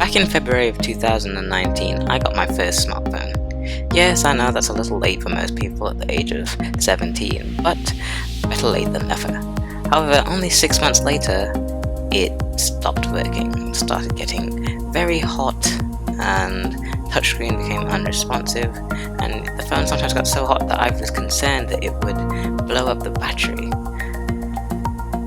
Back in February of 2019, I got my first smartphone. Yes, I know that's a little late for most people at the age of 17, but better late than never. However, only 6 months later, it stopped working, started getting very hot, and touchscreen became unresponsive, and the phone sometimes got so hot that I was concerned that it would blow up the battery.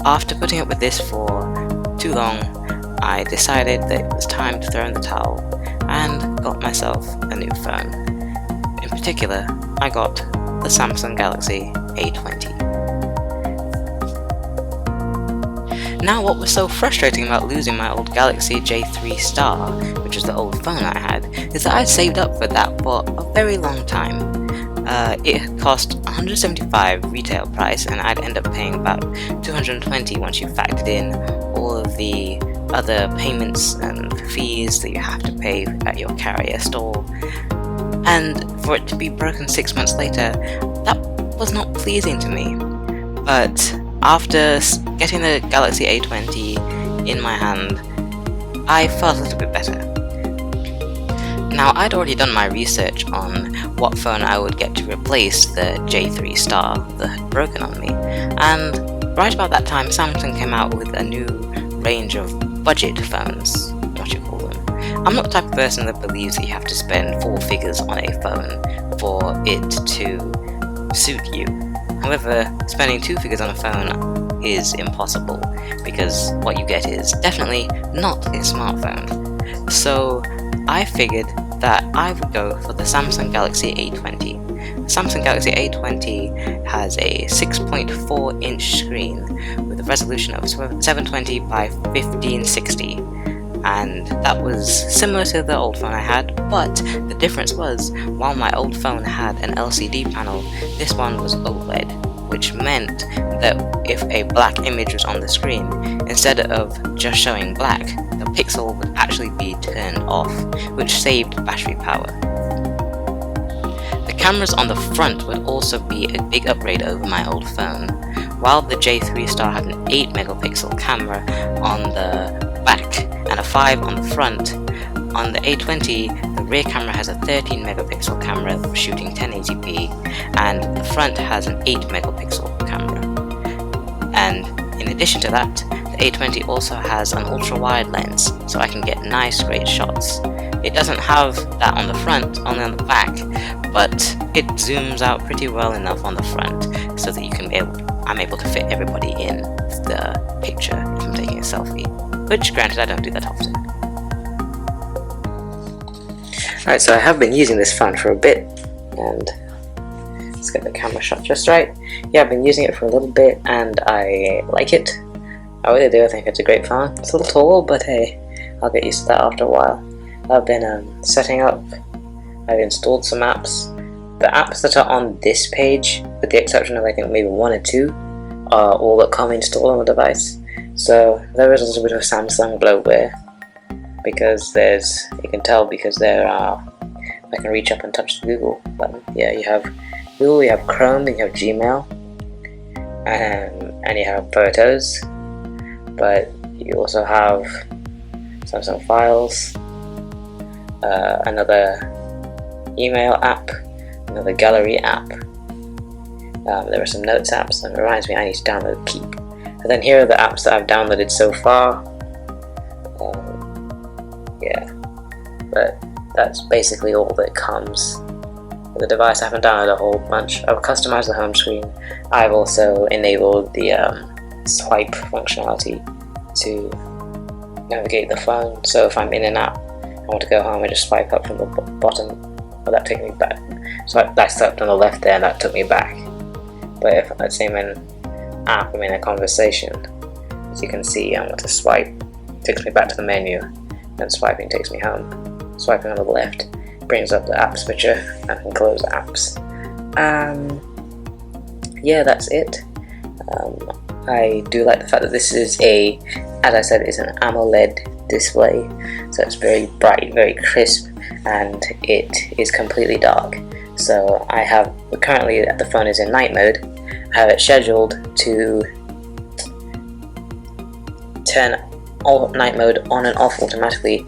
After putting up with this for too long, I decided that it was time to throw in the towel and got myself a new phone. In particular, I got the Samsung Galaxy A20. Now, what was so frustrating about losing my old Galaxy J3 Star, which was the old phone I had, is that I'd saved up for that for a very long time. It had cost $175 retail price, and I'd end up paying about $220 once you factored in all of the other payments and fees that you have to pay at your carrier store. And for it to be broken 6 months later, that was not pleasing to me. But after getting the Galaxy A20 in my hand, I felt a little bit better. Now, I'd already done my research on what phone I would get to replace the J3 Star that had broken on me, and right about that time Samsung came out with a new range of budget phones, what you call them. I'm not the type of person that believes that you have to spend 4 figures on a phone for it to suit you. However, spending 2 figures on a phone is impossible, because what you get is definitely not a smartphone. So I figured that I would go for the Samsung Galaxy A20. The Samsung Galaxy A20 has a 6.4 inch screen with a resolution of 720 by 1560, and that was similar to the old phone I had, but the difference was, while my old phone had an LCD panel, this one was OLED, which meant that if a black image was on the screen, instead of just showing black, the pixel would actually be turned off, which saved battery power. The cameras on the front would also be a big upgrade over my old phone. While the J3 Star had an 8 megapixel camera on the back and a 5 on the front, on the A20 the rear camera has a 13 megapixel camera shooting 1080p, and the front has an 8 megapixel camera. And in addition to that, the A20 also has an ultra-wide lens, so I can get nice great shots. It doesn't have that on the front, only on the back, but it zooms out pretty well enough on the front so that I'm able to fit everybody in the picture if I'm taking a selfie, which granted I don't do that often. Alright, so I have been using this phone for a bit, and let's get the camera shot just right. Yeah, I've been using it for a little bit and I like it. I really do. I think it's a great phone. It's a little tall, but hey, I'll get used to that after a while. I've been setting up, I've installed some apps. The apps that are on this page, with the exception of I think maybe 1 or 2, are all that come installed on the device. So there is a little bit of Samsung bloatware, because you can tell because there are, I can reach up and touch the Google button. Yeah, you have Google, you have Chrome, you have Gmail, and you have Photos, but you also have Samsung Files, another email app, another gallery app. There are some notes apps, and it reminds me I need to download Keep. And then here are the apps that I've downloaded so far. Yeah, but that's basically all that comes with the device. I haven't downloaded a whole bunch. I've customized the home screen. I've also enabled the swipe functionality to navigate the phone. So if I'm in an app, I want to go home, I just swipe up from the bottom. Well, that takes me back. So I swiped on the left there, and that took me back. But if let's say I'm in an app, I'm in a conversation, as you can see, I want to swipe. It takes me back to the menu. And swiping takes me home. Swiping on the left brings up the app switcher, and I can close the apps. Yeah, that's it. I do like the fact that this is as I said, it's an AMOLED display, so it's very bright, very crisp, and it is completely dark. So I have, currently the phone is in night mode. I have it scheduled to turn night mode on and off automatically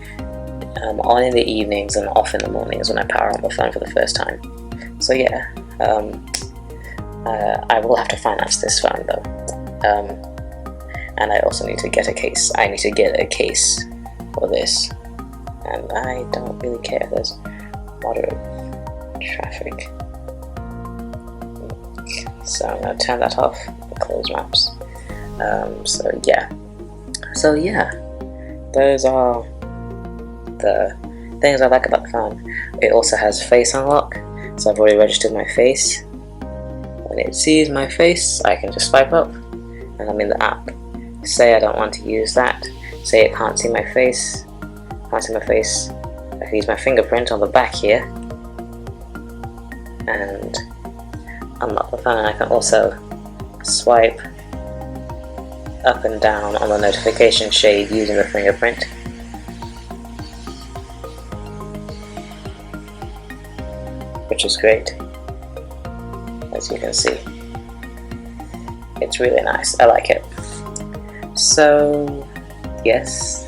on in the evenings and off in the mornings when I power on the phone for the first time. So yeah, I will have to finance this phone though, and I also need to get a case. I need to get a case for this, and I don't really care if there's moderate traffic. So I'm going to turn that off and close maps. So yeah, those are the things I like about the phone. It also has face unlock, so I've already registered my face. When it sees my face, I can just swipe up and I'm in the app. Say I don't want to use that, say it can't see my face, I can use my fingerprint on the back here and unlock the phone, and I can also swipe up and down on the notification shade using the fingerprint. Which is great, as you can see. It's really nice, I like it. So yes,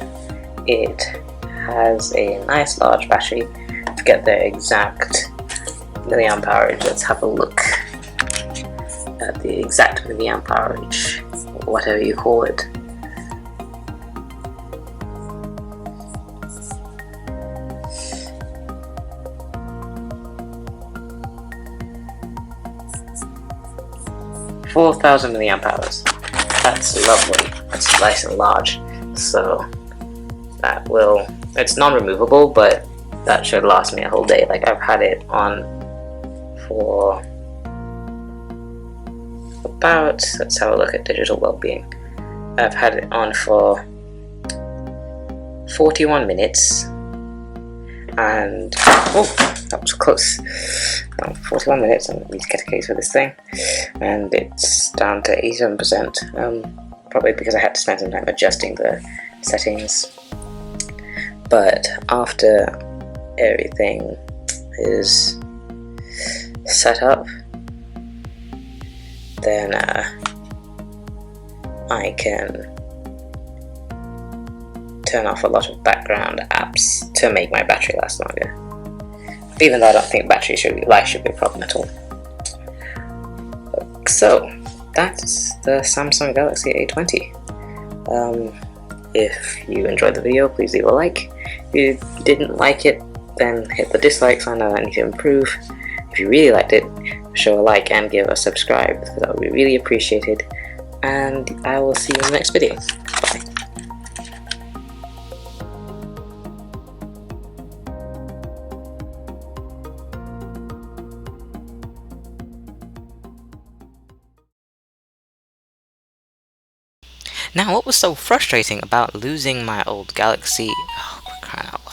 it has a nice large battery. To get the exact milliamp hourage, let's have a look at the exact milliamp hourage, whatever you call it. $4,000 milliamp hours. That's lovely. That's nice and large. So that will, it's non-removable, but that should last me a whole day. Like, I've had it on for about, let's have a look at digital well-being. I've had it on for 41 minutes, and that was close. 41 minutes. I need to get a case for this thing, and it's down to 87%. Probably because I had to spend some time adjusting the settings. But after everything is set up, then I can turn off a lot of background apps to make my battery last longer. Even though I don't think life should be a problem at all. So that's the Samsung Galaxy A20. If you enjoyed the video, please leave a like. If you didn't like it, then hit the dislike sign. I need to improve. If you really liked it, show a like and give a subscribe, because that would be really appreciated. And I will see you in the next video. Bye. Now, what was so frustrating about losing my old Galaxy... Oh, crying out